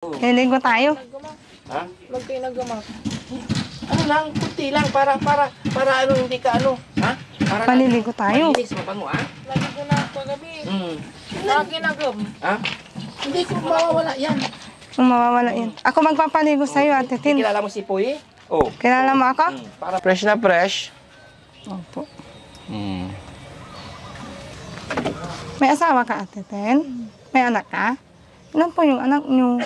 Liligo tayo. Ha? Huwag kayo nagamak. Ano lang, kunti lang, para ano, hindi ka ano, ha? Para Paliligo tayo. malinis, mabango, ha? Lagi ko na ako gabi. Lagi nagam. Ha? Hindi ko mawawala yan. Kung mawawala yun. Ako magpapaligo sa'yo, Ate Tin. Kilala mo si Puy? Oh. Kilala mo ako? Para fresh na fresh. Opo. May asawa ka, Ate Tin? May anak ka? Ilan po yung anak niyo?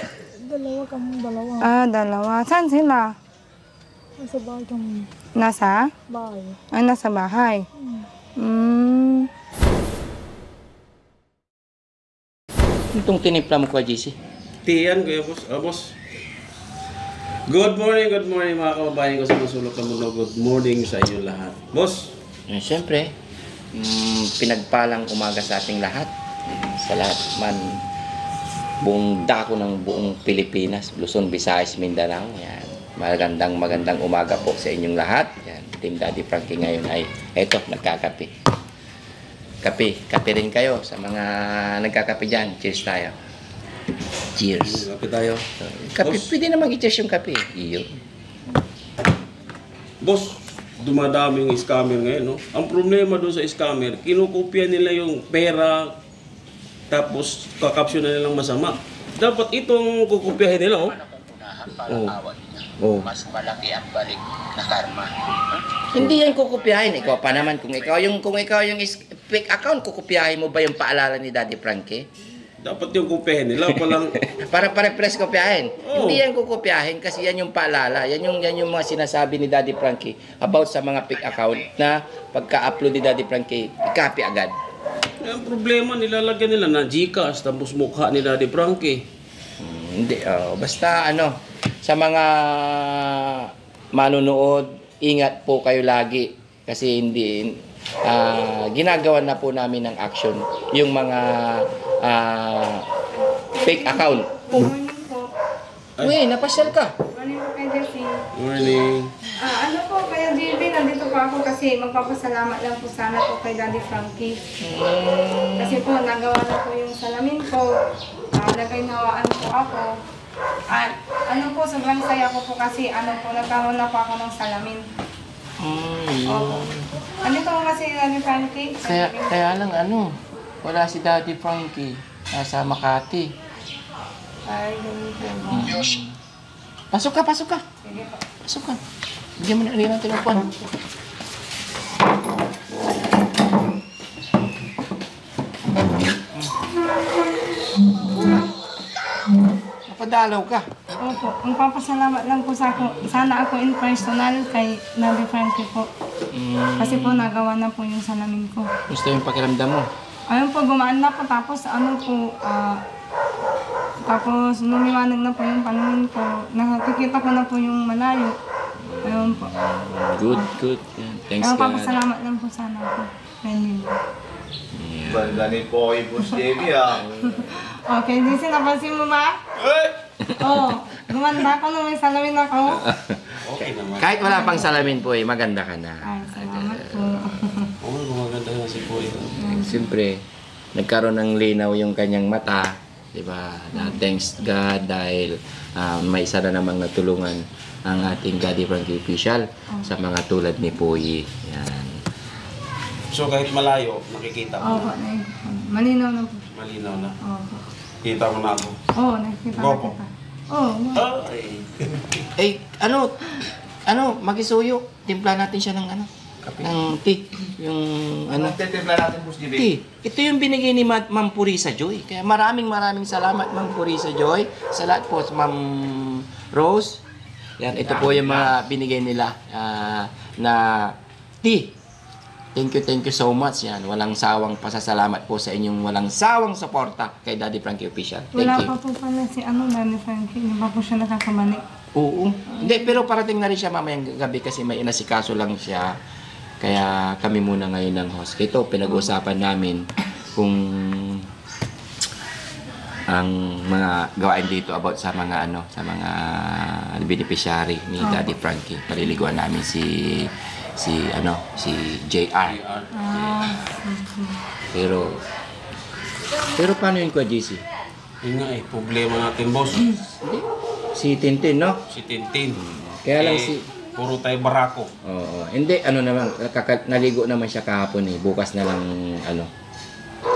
Dalawa kami, dalawa. Ah, dalawa. Saan sila? Nasa bahay kami. Nasa? Bahay. Ay, nasa bahay. Itong tinimpla mo ko, JC. Tiyan, kuya boss. Boss. Good morning mga kababayan ko sa masulok ng mundo. Good morning sa inyo lahat. Boss. Siyempre, pinagpalang umaga sa ating lahat. Sa lahat man, buong dako ng buong Pilipinas, Luzon, Visayas, Mindanao. Yan. Magandang umaga po sa inyong lahat. Yan. Team Daddy Frankie ngayon ay, eto, nagkakape. Kape rin kayo sa mga nagkakape dyan. Cheers tayo. Cheers. Kapit tayo. Kape, Boss. pwede naman i-cheers yung kape. Iyo. Boss, dumadaming scammer ngayon, no? Ang problema doon sa scammer, kinukopya nila yung pera, tapos kakapsyon na nilang masama. Dapat itong kukopyahin nila, oh. Mas malaki ang balik na karma. Hindi yan kukopyahin. Ikaw pa naman, kung ikaw yung fake account, kukopyahin mo ba yung paalala ni Daddy Frankie? Dapat yung kopyahin nila, walang... Para pare-press kopyahin. Oo. Hindi yan kukopyahin kasi yan yung paalala. Yan yung mga sinasabi ni Daddy Frankie about sa mga fake account na pagka-upload ni Daddy Frankie, i-copy agad. Ang problema, nilalagyan nila na Gcash, tapos mukha ni Daddy Frankie. Hindi, basta ano, sa mga manunood, ingat po kayo lagi kasi hindi ginagawa na po namin ng action yung mga fake account. Morning po. Uy, napasyal ka. Morning po kay Jessie. Morning. Ano po, kaya JB, nandito po ako kasi magpapasalamat lang po sana po kay Daddy Frankie. Kasi po, nagawa na po yung salamin ko. Nagkainawaan po ako. At ano po, sobrang saya ko po kasi nagkaroon na po ako ng salamin. Opo. Andito po kasi Daddy Frankie. Kaya lang wala si Daddy Frankie. Nasa Makati. Ay, ganito po. Pasok ka. Sige po. Pasok ka. Bigyan mo na rin natin ang puwan. Napadalaw ka. Opo, magpapasalamat lang po sana ako in personal kay Daddy Frankie po. Kasi po nagawa na po yung salamin ko. Gusto yung pakiramdam mo? Ayun po, gumaan na po. Tapos tapos lumiwanag na po yung paningin ko. Nakikita ko na po yung malayo. Ayun po. Good. Yeah. Thanks, Ayun, God. papasalamat lang po sana ako. Ayun. Banda ni Poy, Boss Davey, Okay, Dizzy, napansin mo ba? Oo. Gumanda ako nung may salamin ako. Okay naman. Kahit wala pang salamin po maganda ka na. Ay, salamat po. Oo, maganda nga si Poy. Siyempre, nagkaroon ng linaw yung kanyang mata. Diba? Thanks God dahil may isa na namang natulungan ang ating Daddy Frankie Official sa mga tulad ni Poy. Yan. So kahit malayo, nakikita mo Opo, na. malinaw na po. Malinaw na. Opo. Kita mo na ako. Oo, nakikita Gopo. kita. Oo. Ay. Magisuyo. Timpla natin siya ng ng tea. Yung Titimpla natin, Boss Davey. tea. Ito yung binigay ni Ma'am Purisa Joy. Kaya maraming salamat, Ma'am Purisa Joy. Sa lahat po, Ma'am Rose. Yan, ito po yung mga binigay nila na tea. Thank you so much. Yan, walang sawang pasasalamat po sa inyong walang sawang suporta kay Daddy Frankie Official. Thank Wala you. pa po pala si Daddy Frankie. Hindi pa po siya nakakabalik. Oo. Hindi, pero parating na rin siya mamayang gabi kasi may inasikaso lang siya. Kaya kami muna ngayon ng host. Ito, pinag-uusapan namin kung ang mga gawain dito about sa mga beneficiary ni Daddy Frankie. Paliliguan namin si JR. Pero paano yun, Kuya JC? Yun nga problema natin, boss. Si Tintin, no? Si Tintin. Kaya lang si... Puro tayo barako. Oo. Hindi, ano naman, naligo naman siya kahapon eh. Bukas na lang, ano,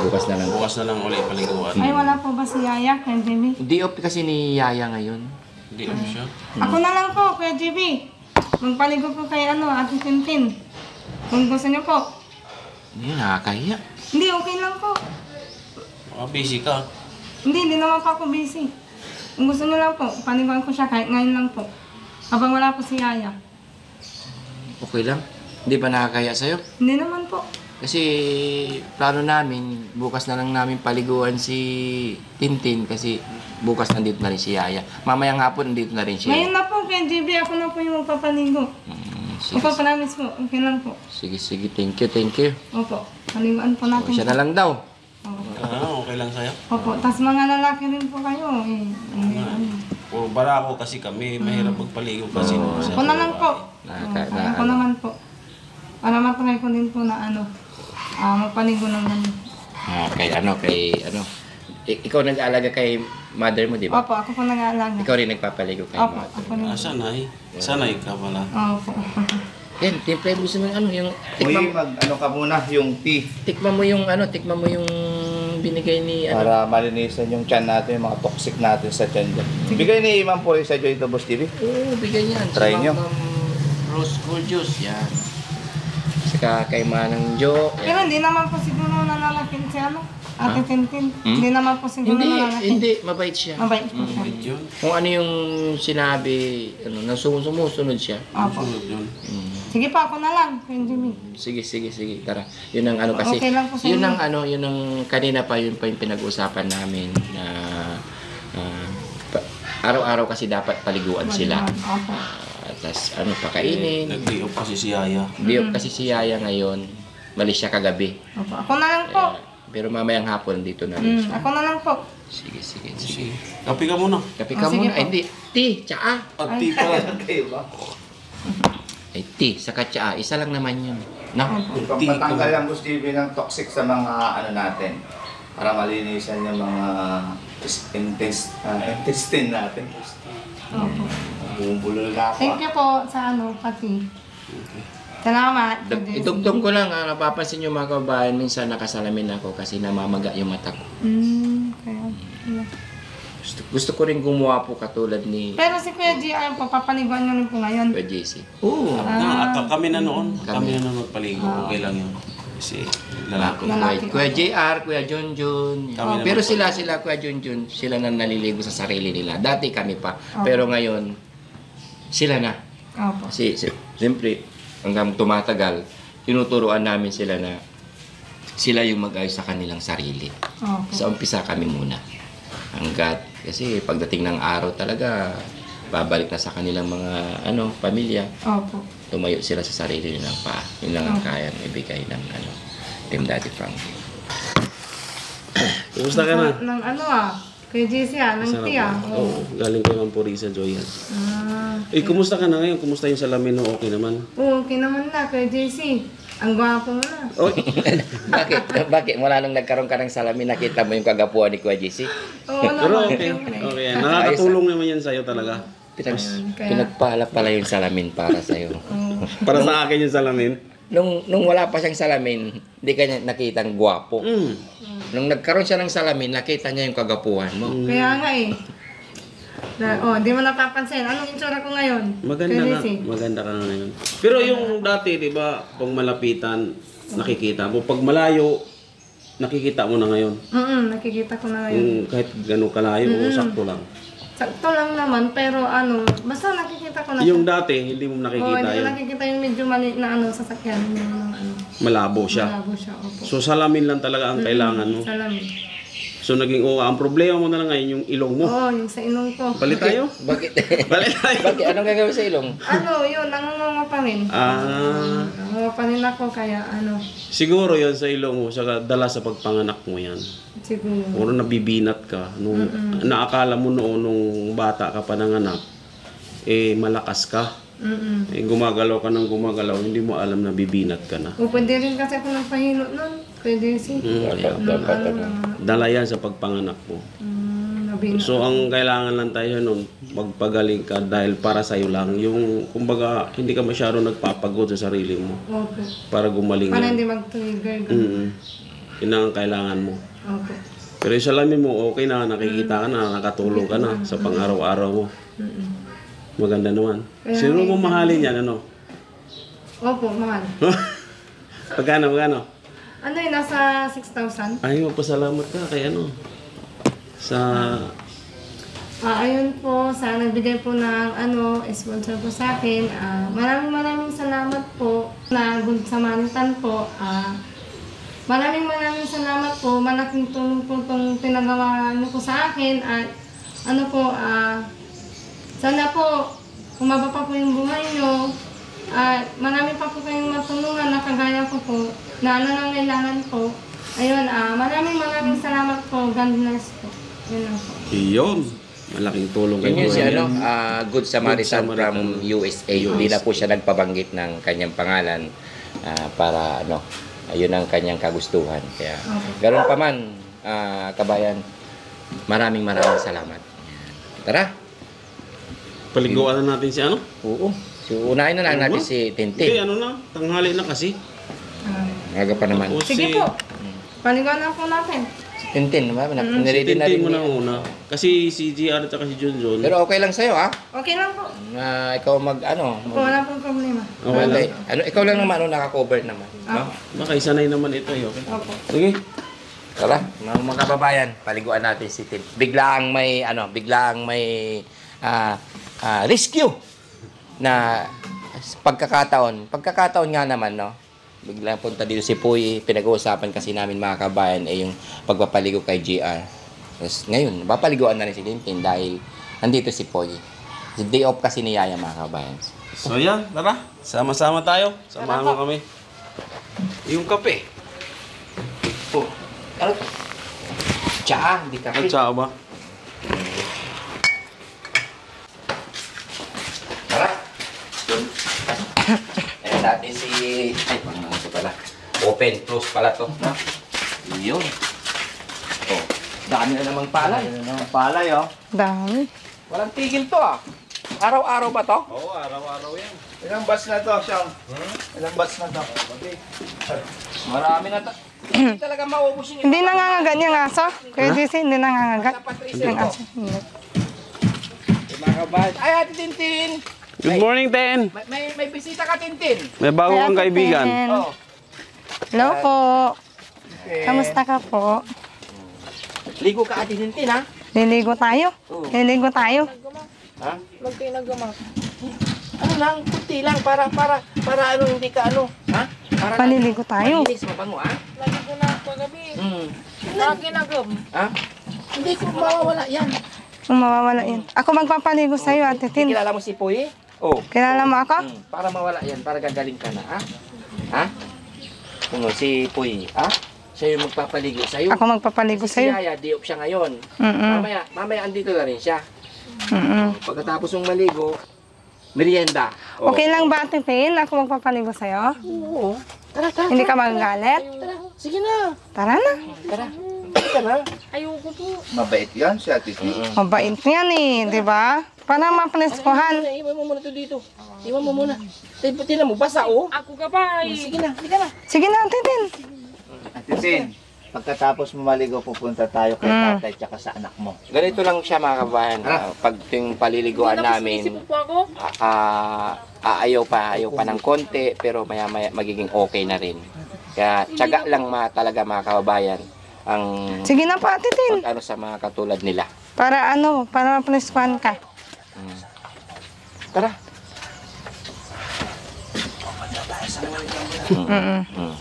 bukas na lang. Bukas na lang ulit paliguan. Ay, wala po ba si Yaya, Kuya JB? Hindi off kasi ni Yaya ngayon. Hindi ano siya. Ako na lang po, Kuya JB. Magpaligo po kay Ate Tintin. Kung gusto niyo po. Hindi, nakakahiya. Hindi, okay lang po. Busy ka. Hindi naman po ako busy. Kung gusto niyo lang po, paliguan ko siya kahit ngayon lang po. Habang wala po si Yaya. Okay lang. Hindi ba nakakahiya sa'yo? Hindi naman po. Kasi plano namin, bukas na lang namin paliguan si Tintin kasi bukas nandito na rin si Yaya. Mamayang hapon nandito na rin siya. Ngayon na po, Kuya JB, ako na po yung magpapaligo. Sige, Opo, promise po. Okay lang po. sige, thank you. Opo, paliguan po O, natin. siya na lang daw. Opo. Okay lang sa'yo. Opo, tas mga lalaki rin po kayo. Puro barako kasi kami. Mahirap magpaligo kasi. Ako na lang po. Ako naman po. Para matry ko din po na magpaligo ng ganun. Ikaw nag-aalaga kay mother mo, di ba? Opo, ako po nag-aalaga. Ikaw rin nagpapaligo kay Opo, mother. ako rin. Sanay. Sanay ka pala. Opo. Yan, timpla mo sa yung Uy, ano ka muna, yung tea. tikman mo yung binigay ni Para malinisan yung tiyan natin, yung mga toxic natin sa tiyan dyan. Bigay ni Imam Puri sa Joy ito, Boss TV. Oo, bigay niyan. Try nyo. Rose gold juice, yan. Saka kay Manang Jo. yan. Pero hindi naman po siguro nanalakin si Ate Tintin. Hindi naman po siguro nanalakin. Hindi, mabait siya. Mabait po siya. Yun. Kung ano yung sinabi, sumusunod siya. Opo. Sunod yun. Sige pa, ako na lang, Kuya Jimmy. Sige, tara. Yun ang kasi. Okay lang po sa Yun inyo. ang yun ang kanina pa yun pa yung pinag-usapan namin na araw-araw kasi dapat paliguan sila. Opo. Tapos pakainin. Nag-day off kasi si Yaya. Di kasi si Yaya ngayon, malis siya kagabi. Opo. Ako na lang po. Pero mamayang hapon dito na rin siya. Ako na lang po. Sige. Sige. Kapi ka muna. Kape ka sige muna. po. Ay, hindi. Tea, tsaa. At di pala. Okay ba? Ay, tea, saka tsaa. Isa lang naman yun. No? Pagpatanggal ang Boss TV ng toxic sa mga natin. Para malinisan yung mga intestine natin. Opo. Bumubulol na ako. Thank you po sa pati. Salamat. Kuya Jimmy. Itugtog ko lang, napapansin nyo mga kabayan, minsan nakasalamin ako kasi namamaga yung mata ko. Kaya. Gusto ko rin gumawa po katulad ni Pero si Kuya G, po, papaliguan nyo rin po ngayon. Kuya JC. Oo. Kami na noon. Kami na noon magpaligo. Okay lang yun. Kasi lalaki. Lalaki. Kuya JR, Kuya Junjun. Kami Pero naman sila Kuya Junjun, sila na naliligo sa sarili nila. Dati kami pa. Pero ngayon, sila na. Opo. Kasi siyempre, hanggang tumatagal, tinuturuan namin sila na sila yung mag-ayos sa kanilang sarili. Opo. Sa umpisa kami muna. Kasi pagdating ng araw talaga, babalik na sa kanilang mga pamilya. Opo. Tumayo sila sa sarili nilang paa. Yun lang ang kayang ibigay ng Team Daddy Frankie. Kumusta ka na? Ng Kuya JC ng tiya. Oo. Galing ko naman po rin sa Joy. Kumusta ka na ngayon? Kumusta yung salamin mo? Okay naman? Oo, okay naman na, Kuya JC. Ang gwapo mo na. Bakit? Mula nung nagkaroon ka ng salamin, nakita mo yung kagapuan ni Kuya JC? Oo Pero naman. okay. siyempre. Okay. Nakakatulong naman yan sa'yo talaga. Pinagpala pala yung salamin para sa'yo. Para sa akin yung salamin. Nung wala pa siyang salamin, hindi ka niya nakitang gwapo. Nung nagkaroon siya ng salamin, nakita niya yung kagapuhan mo. Kaya nga di mo napapansin. Anong itsura ko ngayon? Maganda Kuya na. JC? Maganda ka na ngayon. Pero yung dati, di ba, pag malapitan, nakikita mo. Pag malayo, nakikita mo na ngayon. Nakikita ko na ngayon. Yung kahit gano'ng kalayo, sakto lang. Sakto lang naman, pero basta nakikita ko na Yung dati, hindi mo Oo, nakikita hindi ko yun. nakikita yung medyo maliit na sasakyan. Malabo siya. Malabo siya, opo. So salamin lang talaga ang kailangan mo. Salamin. So naging ang problema mo na lang ngayon yung ilong mo. Oo, yung sa ilong ko. Palit tayo? Bakit? Palit tayo. Bakit? Anong gagawin sa ilong? Yun, nangunganga pa rin. Nangunganga pa rin ako, kaya Siguro yon sa ilong mo, saka dala sa pagpanganak mo yan. siguro. Puro nabibinat ka. Nung naakala mo noon nung bata ka pa nanganak, malakas ka. Gumagalaw ka ng gumagalaw, hindi mo alam na bibinat ka na. O, pwede rin kasi ako nagpahilo nun. Pwede si. Dala yan sa pagpanganak mo. Gabi na. So ang kailangan lang tayo nun, magpagaling ka dahil para sa'yo lang. Yung kumbaga hindi ka masyado nagpapagod sa sarili mo Opo. para gumaling Para yan. hindi mag-trigger. Yun ang kailangan mo. Opo. Pero yung salamin mo, okay na, nakikita ka na, nakatulong ka na sa pang-araw-araw mo. Maganda naman. Sino mo mahalin yan, ano? Opo, mahal. Pagkano? Ano yun, nasa 6,000? Ay, magpasalamat ka kay ano? Sa... Ayun po, sa nagbigay po ng sponsor po sa akin. Maraming salamat po na Good Samaritan po. Maraming salamat po. Malaking tulong po itong pinagawa niyo po sa akin. At sana po, kumaba pa po yung buhay niyo. At marami pa po kayong matulungan na kagaya ko po, na nangangailangan po. Ayun, maraming salamat po. God bless po. Yun lang po. Iyon. Malaking tulong kay Yun yun si Kuya. Good Samaritan Good from Samaritan. USA. Hindi na po siya nagpabanggit ng kanyang pangalan para ayun ang kanyang kagustuhan. Kaya ganoon pa man, kabayan, maraming salamat. Tara. Paliguan na natin si ano? Oo. So, unahin na lang natin si Hindi, Tintin. ano na? Tanghali na kasi. Aga pa naman. O, Sige po. Paligawan na po natin. Si Tintin, niready na Tintin rin. mo na una. Kasi si GR at si Junjun. Pero okay lang sa'yo, ha? Okay lang po. Na ikaw Opo, wala pong problema. Okay lang. Ikaw lang naman, naka-cover naman. No? Baka isanay naman ito. Okay. Opo. Sige. Tara, mga kababayan, paliguan natin si Tin. Biglaang may rescue na pagkakataon nga naman, no. Biglang punta dito si Puy, pinag-uusapan kasi namin mga kabayan yung pagpapaligo kay GR. Tapos ngayon, papaliguan na rin si Tintin dahil nandito si Puy. Day off kasi ni Yaya mga kabayan. So yan, tara. Sama-sama tayo. Samahan mo kami. Yung kape. Oh, ano? Tsaa, hindi ka. At saka ba? Tara. Ayan natin si... Ay, ito pala. Open, close pala to. No? Yun. Oh, dami na namang palay. Palay, oh. Dami. Walang tigil to ah. Araw-araw ba to? Oo, araw-araw yan. Ilang batch na to, Sean? Ilang batch na to? Marami na to. Hindi talaga maubos yun. Hindi nangangagat yung aso. Kaya DC, hindi nangangagat. Dapat Yung aso. Hindi. Mga kabahan. Ay, Ate Tintin. Good morning, Ten. May bisita ka, Tintin. May bago kang kaibigan. Oh. Hello po. Kamusta ka po? Ligo ka, Ate Tintin, ha? Liligo tayo. Oo. Liligo tayo. Ha? Magpinagamak. Ano lang, kunti lang. Para ano, hindi ka ano. Ha? Para Paliligo tayo. malinis, mabango, ha? Lagi ko na pagabi. Lagi na gum. Ha? Hindi ko mawawala yan. Kung mawawala yan. Ako magpapaligo sa'yo, Ate Tin. Kilala mo si Puy? Oh. Kilala mo ako? Para mawala yan, para gagaling ka na, ha? Ha? Ano, si Puy, ha? Siya yung magpapaligo sa'yo. Ako magpapaligo Si sa'yo. Yaya, di off siya ngayon. Mm-mm. Mamaya andito na rin siya. Mm-mm. Pagkatapos ng maligo, merienda. Oh. Okay lang ba, Ate Tin? Ako magpapaligo sa'yo? Oo. Tara, tara. Hindi ka magagalit? Sige na. Tara na. Tara. Tara na. Ayoko po. Mabait yan si Ate T. Mabait yan eh, di ba? Para mapreskuhan. Iwan mo muna to dito. Iwan mo muna. Tingnan mo, basa oh. Ako ka ba? Sige na, sige na. Sige na, Ate Tin. Ate Tin, pagkatapos mo maligo, pupunta tayo kay tatay tsaka sa anak mo. Ganito lang siya mga kabayan. Pag yung paliliguan namin, ayaw pa ng konti, pero maya magiging okay na rin. Kaya tiyaga lang talaga mga kababayan ang Sige na po, Ate Tin. ano sa mga katulad nila. Para mapreskuhan ka. Tara. Mm-mm.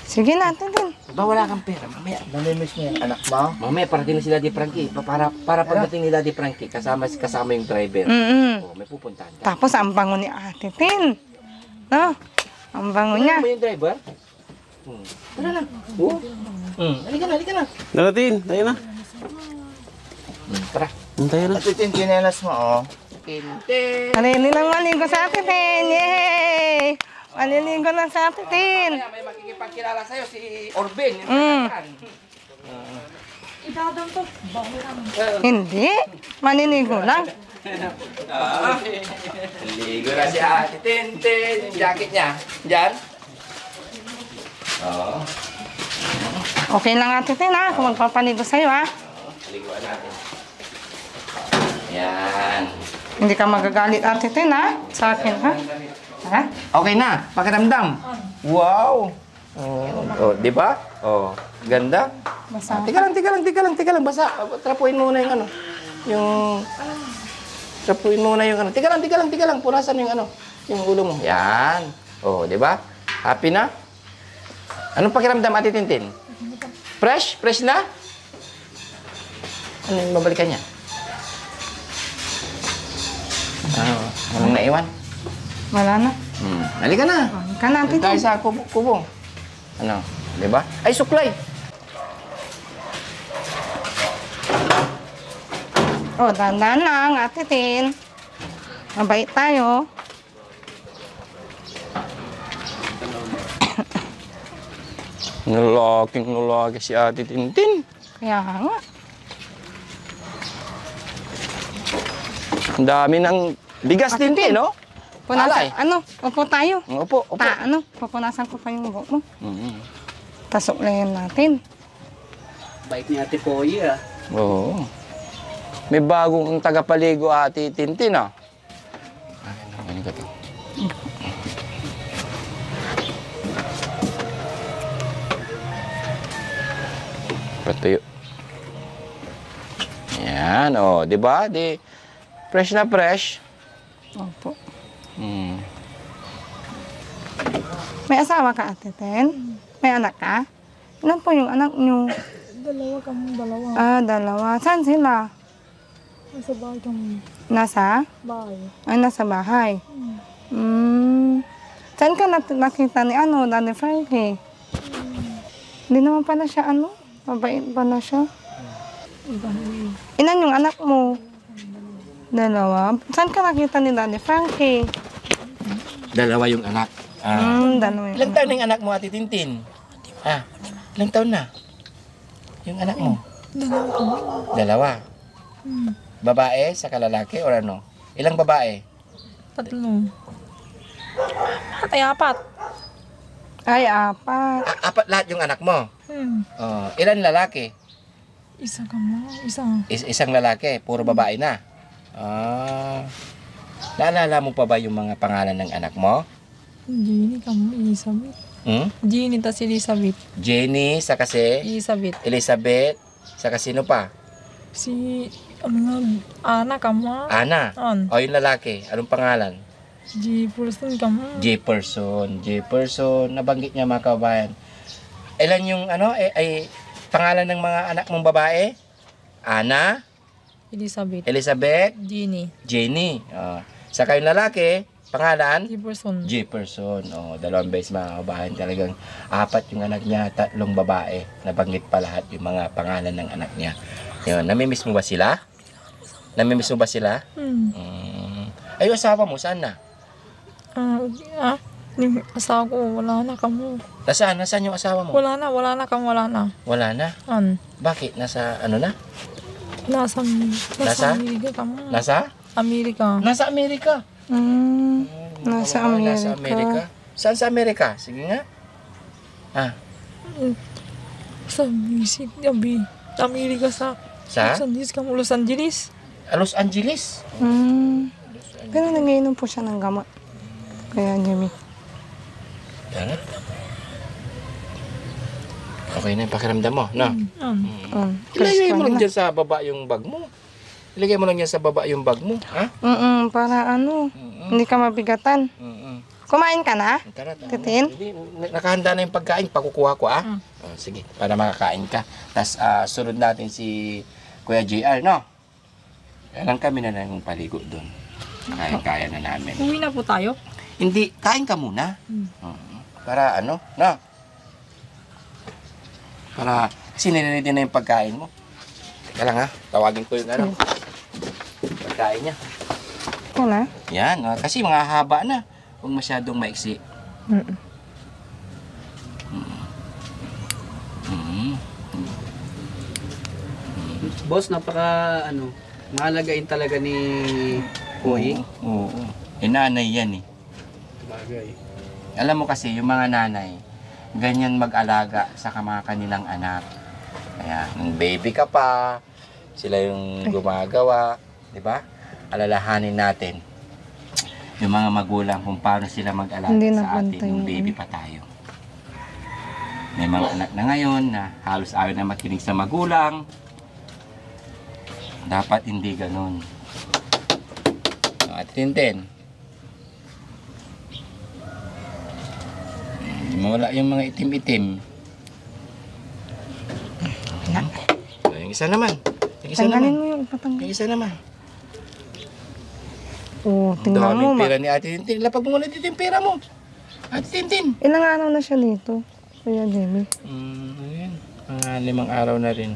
Sige na, Ate Tin. Ba wala kang pera mamaya. Namimiss mo yung anak mo? Mamaya parating na si Daddy Frankie. Para pagdating ni Daddy Frankie, kasama yung driver. Mm-mm. Oh, may pupuntahan ka. Tapos ang bango ni Ate Tin. No? Ang bango niya. Ano mo yung driver? Tara na. Oh. Halika na. Narating, tayo na. Tara. Tayo na. Ate Tin, chinelas mo, oh. Kinte. Halili lang maligo sa Ate Tin. Yay! Maliligo lang sa Ate Tin. Mamaya may makikipagkilala sa'yo si Orben. Mm. Hindi. Maninigo lang. Ligo na si Ate Tintin. Yung jacket niya. Diyan. Oo. Okay lang Ate Tin ha, kung magpapanigo sa'yo ha. Liguan natin. Yan. Hindi ka magagalit Ate Tin ha, sa akin ha. Ha? Okay na. Pakiramdam. Wow. Oh, di ba? Oh, ganda. Basa. Tika lang. Basa. Trapuin muna yung ano. Trapuin muna yung ano. Tika lang. Punasan yung ano. Yung ulo mo. Yan. Oh, di ba? Happy na? Anong pakiramdam, Ate Tintin? Fresh? Fresh na? Ano yung babalikan niya? Anong naiwan? Wala na. Halika na. Halika na Ate Tayo Tin. sa kubo. Ano? Di ba? Ay, suklay! Oh, dandan lang Ate Tin. Mabait tayo. Nalaki si Ate Tintin. Kaya nga. Ang dami ng bigas Ate Tintin, Tin. no? Punasan, Alay. upo tayo. Opo. Pupunasan ko pa yung buhok mo. Mm-hmm. Tasuklayan natin. Bait ni Ate Poy, ah. Oo. May bagong tagapaligo Ate Tintin, ah. Ano ka to? Patuyo. Yan, oh, 'di ba? Fresh na fresh. Opo. Mm. May asawa ka Ate Tin? May anak ka? Ilan po yung anak nyo? Dalawa. Ah, dalawa. Saan sila? Nasa bahay kami. Nasa? Bahay. Ay, nasa bahay. Saan ka nakita ni Danny Frankie? Hindi naman pala siya mabait pala siya. Ilan yung anak mo? Dalawa. Saan ka nakita ni Danny Frankie? Dalawa yung anak. Dalawa yung Ilang taon na yung anak mo, Ate Tintin? Ilang taon na? Yung anak mo? Dalawa. Babae sa kalalaki or ano? Ilang babae? 3. Ay, 4. Ay, 4. Apat lahat yung anak mo. Hmm. Ilan lalaki? Isa ka mo. Isa. Isang lalaki, puro babae na. Naalala mo pa ba yung mga pangalan ng anak mo? Jenny ka mo. Elizabeth. Jenny tas Elizabeth. Jenny, saka si Elizabeth, saka sino pa? Si, Ana ka mo. Ana. O yung lalaki, anong pangalan? Jefferson ka mo. Jefferson, nabanggit niya mga kabayan. Ilan yung ay pangalan ng mga anak mong babae? Ana, Elizabeth, Jenny. Saka yung lalaki, pangalan? Jefferson. Dalawang beses mga kabayan. Talagang 4 yung anak niya, 3 babae. Nabanggit pa lahat yung mga pangalan ng anak niya. Yun, namimiss mo ba sila? Ay, yung asawa mo, saan na? Yung asawa ko, wala na ka mo. Nasaan yung asawa mo? Wala na. Wala na? Bakit? Nasa ano na? Nasa Amerika ka mo. Nasa Amerika. Nasa Amerika. Nasa Amerika. Saan sa Amerika? Sige nga. Sa Amerika sa Los Angeles. Los Angeles? Pero nag-iinom po siya ng gamot. Kaya Jimmy. Tara. Okay na yung pakiramdam mo, no? Ilagay mo lang dyan sa baba yung bag mo. Ha? Para hindi ka mabigatan. Kumain ka na? Tara. Titin? Nakahanda na yung pagkain, pakukuha ko, sige, para makakain ka. Tapos sunod natin si Kuya JR, no? Kailan kami na lang paligo doon. Kaya na namin. Uwi na po tayo? Hindi, kain ka muna. Para no? Para sinirili na yung pagkain mo. Teka lang tawagin ko yung pagkain niya. Ito na? Yan, kasi mga haba na. Huwag masyadong maiksi. Boss, mahalagain talaga ni Poy. Oo. Nanay yan eh. Bagay. Alam mo kasi, yung mga nanay, ganyan mag-alaga sa mga kanilang anak. Kaya, nung baby ka pa, sila yung gumagawa, di ba? Alalahanin natin yung mga magulang kung paano sila mag-alaga Hindi sa atin nabantay nung yun. baby pa tayo. May mga anak na ngayon na halos ayaw na makinig sa magulang. Dapat hindi ganun. At Tintin, mawala yung mga itim-itim. Yung isa naman. Yung isa Tanggalin naman. mo yung patanggal. Yung isa naman. Oo, tingnan mo. Daming pera ni Ate Tintin. Lapag mo na dito yung pera mo. Ate Tintin. Ilang araw na siya dito, Kuya Jimmy? Ayan. Mga 5 araw na rin.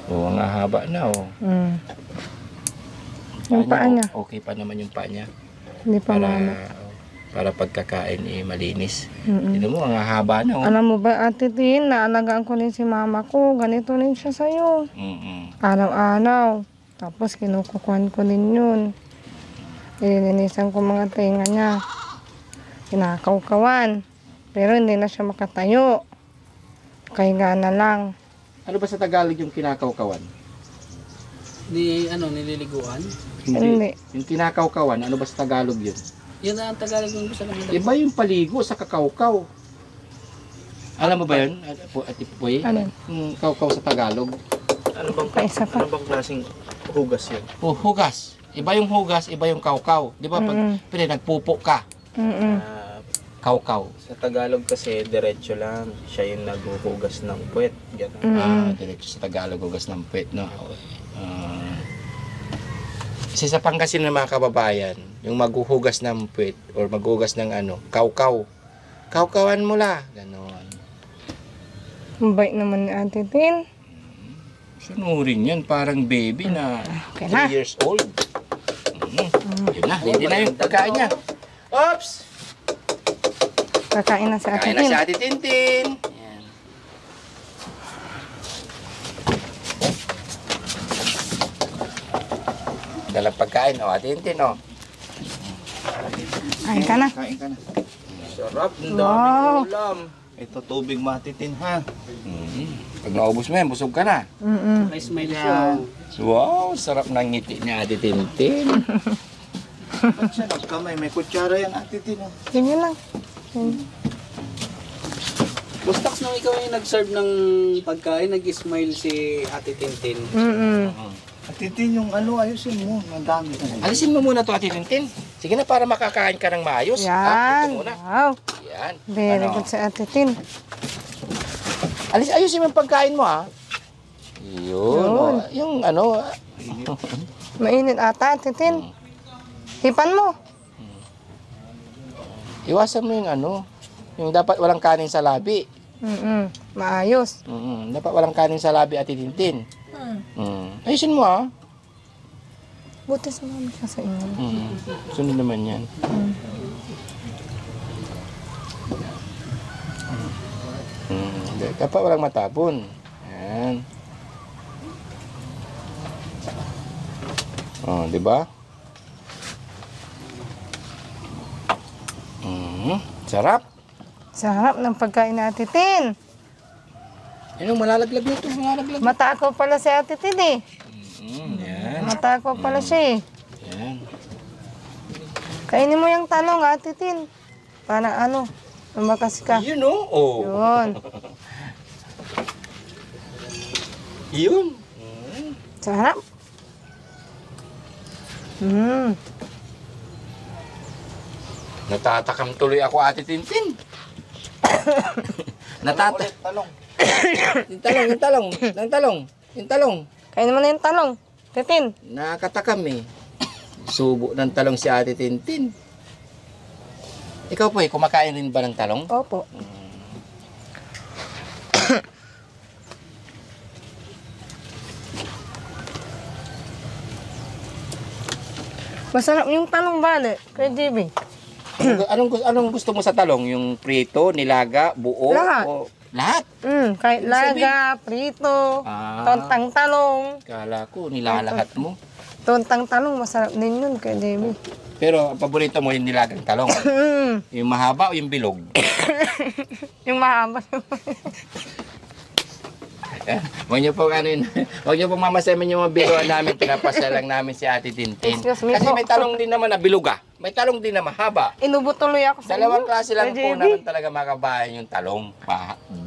Oo, nga haba na oh. Yung paa niya, Okay pa naman yung paa niya. hindi pa mama. Para pagkakain malinis. Tignan mo, ang haba na oh. Alam mo ba, Ate Tin, naalagaan ko rin si mama ko. Ganito rin siya sa'yo. Araw-araw. Tapos kinukukuhan ko din yun. Nililinisan ko mga tenga niya. Kinakawkawan. Pero hindi na siya makatayo. Kahiga na lang. Ano ba sa Tagalog yung kinakawkawan? Nililiguan? Hindi. Yung kinakawkawan, ano ba sa Tagalog yun? Yun na ang Tagalog yung gusto naman. Iba yung paligo sa kakawkaw. Alam mo ba yun, Ate Poy? Ano? Yung kawkaw sa Tagalog. Paisa pa. klaseng hugas yun? Oh, hugas. Iba yung hugas, iba yung kawkaw. Di ba? Pag nagpupo ka, kawkaw. Sa Tagalog kasi, diretso lang. Siya yung naghuhugas ng puwet. Ganun. Diretso sa Tagalog, hugas ng puwet, no? Kasi sa Pangasinan ng mga kababayan, yung maghuhugas ng puwet or maghuhugas ng kawkaw. Kawkawan mo la. Ganon. Mabait naman ni Ate Tin. Sunurin yan, parang baby na Okay 3 na. years old. Yun na, hindi na yung pagkain niya. Oops! Kakain na si Ate Kain na Tin. si Ate Tintin. Yan. Dalang pagkain, Ate Tintin, Kain ka na. Kain ka na. Sarap, ang Wow. daming ulam. Ito tubig matitin ha. Pag naubos mo yan, busog ka na. May smile siya. Wow, sarap ng ngiti ni Ate Tintin. Ba't siya nagkamay? May kutsara yan atitin ha. Sige lang. Gustax nung ikaw yung nag-serve ng pagkain, nag-smile si Ate Tintin. Atitin yung ayusin mo. Madami ka na. Alisin mo muna to, Ate Tintin. Sige na, para makakain ka ng maayos. Yan. Ito muna. Wow. Yan. Very good si Ate Tin. Ayusin mo yung pagkain mo, ha. Yun. Yung Mainit ata, Ate Tin. Hipan mo. iwasan mo yung dapat walang kanin sa labi. Maayos. Dapat walang kanin sa labi, Ate Tintin. Ayusin mo, ha. Buti sa mami ka sa inyo. Sunod naman yan. Dapat walang matapon. Yan. Di ba? Sarap. Sarap ng pagkain ni Ate Tin. Malalaglag nito, malalaglag. Matakaw pala si Ate Tin eh. Yan. Matakaw pala siya eh. Yan. Kainin mo yung talong, Ate Tin. Para lumakas ka. Yun, oh. Yun. Yun. Sarap. Natatakam tuloy ako, Ate Tintin. Talong. Yung talong. Kainin mo na yung talong. Titin. Nakakatakam eh. Subo ng talong si Ate Tintin. Ikaw po kumakain rin ba ng talong? Opo. Masarap yung talong bale, kay JB. Anong gusto mo sa talong? Yung prito, nilaga, buo? Lahat. O Lahat. Kahit laga, prito, Ah. tontang talong. Kala ko, nilalahat mo. Tontang talong, masarap din yun kay Debbie. Pero ang paborito mo yung nilagang talong. Yung mahaba o yung bilog? Yung mahaba. Huwag niyo pong ano yun. Huwag niyo pong mamasamin yung mga biruan namin. Pinapasya lang namin si Ate Tintin. Excuse me Kasi po. may talong din naman na bilog ah. May talong din na mahaba. Inubo tuloy ako sa Dalawang inyo. klase lang Kay po JB. naman talaga mga kabayan yung talong.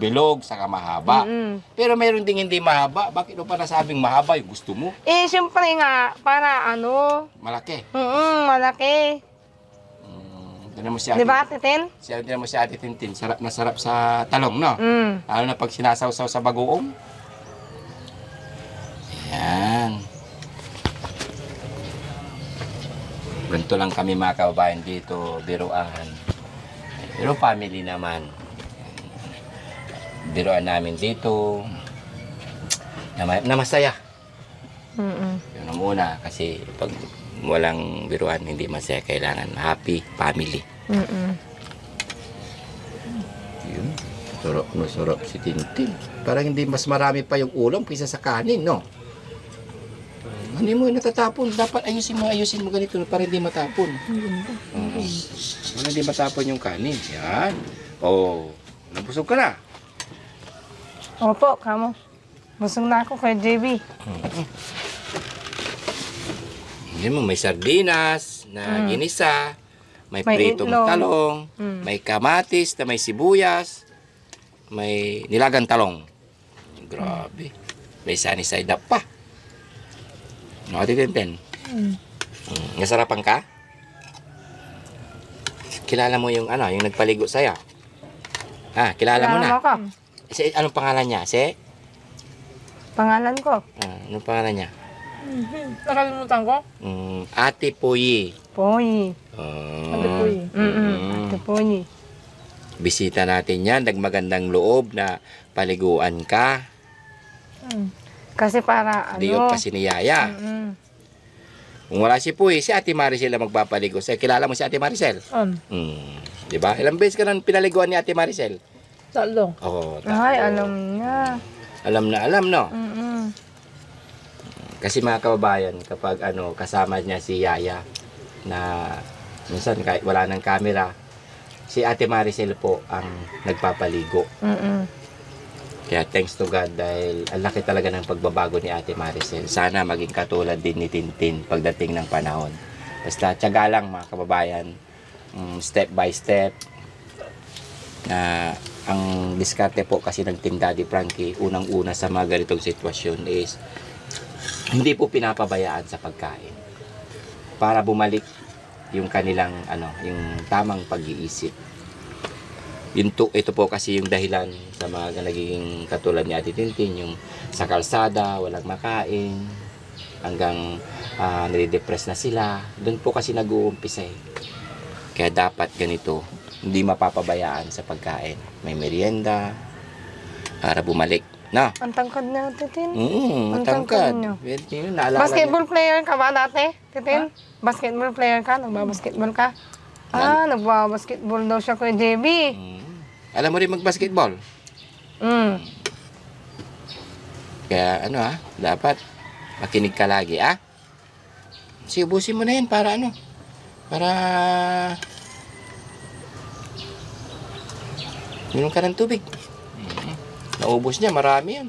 Bilog, saka mahaba. Pero mayroon ding hindi mahaba. Bakit mo pa nasabing mahaba yung gusto mo? Eh, syempre nga, para ano, Malaki. malaki. Tignan mo si Ate, Di ba, Titin? tignan mo si Ate Tintin. Sarap na sarap sa talong, no? Lalo na pag sinasawsaw sa bagoong. Ayan. Ganito lang kami mga kababayan dito, biruan. Pero family naman. Biruan namin dito. Na masaya. Yun ang una. Kasi pag walang biruan, hindi masaya. Kailangan happy family. Yun. Sarap si Tintin. Parang hindi mas marami pa yung ulam kaysa sa kanin, no? Ano mo yung natatapon? Dapat ayusin mo ganito para hindi matapon. Para hindi matapon yung kanin. Yan. Oh, nabusog ka na. Opo, kamo. Busog na ako kay JB. Hindi mo, may sardinas na ginisa, may May pritong itlog. talong, may kamatis na may sibuyas, may nilagang talong. Grabe. May sunny side up pa. No, Ate Tintin? Nasarapan ka? Kilala mo yung ano, yung nagpaligo sa'yo? Kilala mo na? Ako. Anong pangalan niya? Pangalan ko, Anong pangalan niya? Nakalimutan ko. Ate Puyi. Poy. Ate Puyi. Ate Poy. Bisita natin yan. Nagmagandang loob na paliguan ka. Kasi para Di ano, pa si ni Yaya. Kung wala si Puyi, si Ate Maricel ang magpapaligo. Kilala mo si Ate Maricel? Di ba? Ilang beses ka nang pinaliguan ni Ate Maricel? Tatlo. Oo. ay, alam niya. Alam na alam, no? Kasi mga kababayan, kapag kasama niya si Yaya, na minsan kahit wala ng camera, si Ate Maricel po ang nagpapaligo. Kaya thanks to God dahil ang laki talaga ng pagbabago ni Ate Maricel. Sana maging katulad din ni Tintin pagdating ng panahon. Basta tiyaga lang mga kababayan, step by step. Ang diskarte po kasi ng Team Daddy Frankie, unang-una sa mga ganitong sitwasyon is hindi po pinapabayaan sa pagkain. Para bumalik yung kanilang yung tamang pag-iisip. Ito po kasi yung dahilan sa mga nagiging katulad ni Ate Tintin, yung sa kalsada, walang makain, hanggang nade-depress na sila. Doon po kasi nag-uumpisa eh. Kaya dapat ganito, hindi mapapabayaan sa pagkain. May merienda, para bumalik. Na? Ang tangkad na, Titin. Ang Matangkad. tangkad niyo. Yun, naalala Basketball player ka ba dati, Titin? Basketball player ka? Nagbabasketball ka? Nagbabasketball daw siya kay JB. Alam mo rin mag-basketball? Kaya dapat makinig ka lagi, Sige, ubusin mo na yan para para minom ka ng tubig. Naubos niya, marami yan.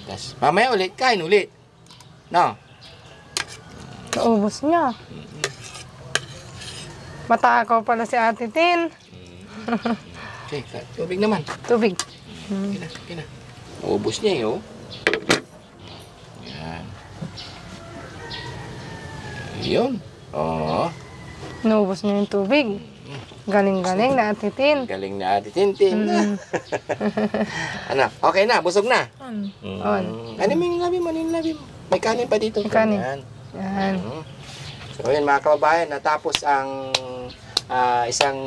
Tapos, mamaya ulit, kain ulit. No? Naubos niya. Matakaw pala si Ate Tin. Okay, tubig naman. Tubig. Kina. Naubos niya oh. Yan. Yun. Oo. Naubos niya yung tubig. Galing-galing na Ate Tin. Galing na Ate Tintin. Okay na, busog na. Ano mo yung labi mo? May kanin pa dito. May kanin. Yan. So yun mga kababayan, natapos ang isang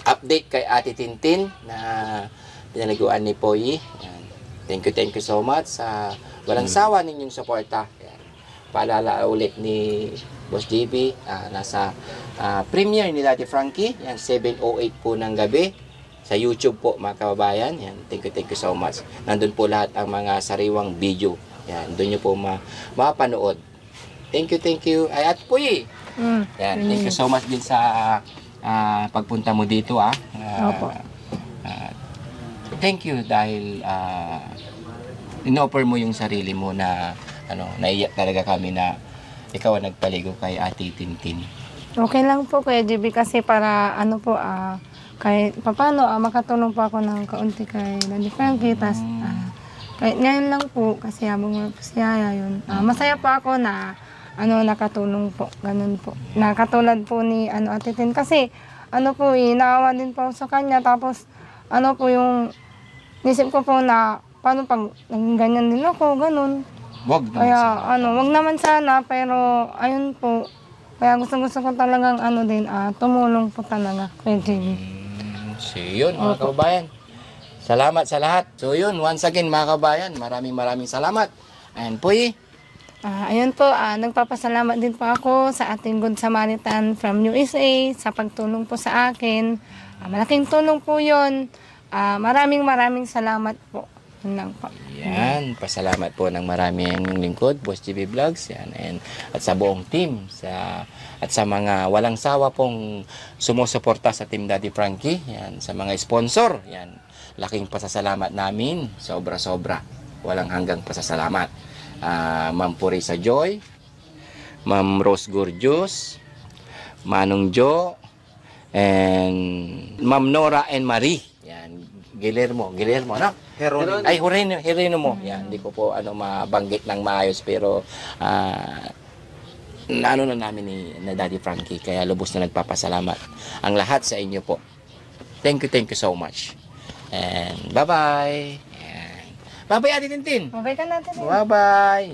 update kay Ate Tintin na pinaliguan ni Poyi. Yan. Thank you so much sa walang sawa ninyong suporta. Yan. Paalala ulit ni Boss JB, nasa premiere ni Daddy Frankie, yan 7:08 po ng gabi Sa YouTube po mga kababayan. Yan, thank you so much. Nandun po lahat ang mga sariwang video. Yan, doon nyo po mapanood. Thank you. Ay, at Puy. Yan, thank you so much din sa pagpunta mo dito Opo. Thank you dahil inoffer mo yung sarili mo na naiyak talaga kami na ikaw ang nagpaligo kay Ate Tintin. Okay lang po Kuya JB kasi para kahit paano makatulong po ako ng kaunti kay Daddy Frankie. Tas, kahit ngayon lang po kasi habang wala po si Yaya yun. Masaya po ako na nakatulong po. Ganun po. Nakatulad po ni Ate Tin kasi naawa din po ako sa kanya. Tapos po yung nisip ko po na paano pag naging ganyan din ako, ganun. Wag naman Kaya sana. wag naman sana pero ayun po. Kaya gusto ko talagang tumulong po talaga kay JB. So yun mga kababayan. Salamat sa lahat. So yun, once again mga kababayan, maraming salamat. And Puy. Ayun po, nagpapasalamat din po ako sa ating Good Samaritan from USA sa pagtulong po sa akin. Malaking tulong po yun. Maraming salamat po. Yun lang po. Yan, pasalamat po ng marami ang lingkod, Boss JB Vlogs, yan, at sa buong team, at sa mga walang sawa pong sumusuporta sa Team Daddy Frankie, yan, sa mga sponsor, yan, laking pasasalamat namin, sobra, walang hanggang pasasalamat. Ma'am Purisa Joy, Ma'am Rose Gorgeous, Manong Jo, and Ma'am Nora and Marie, yan, Guillermo, no? Heron. Ay, Hereno mo. Yan, hindi ko po mabanggit ng maayos pero na namin na Daddy Frankie kaya lubos na nagpapasalamat ang lahat sa inyo po. Thank you so much. And bye-bye. Bye-bye Ate Tintin. Mabay ka natin. Bye-bye.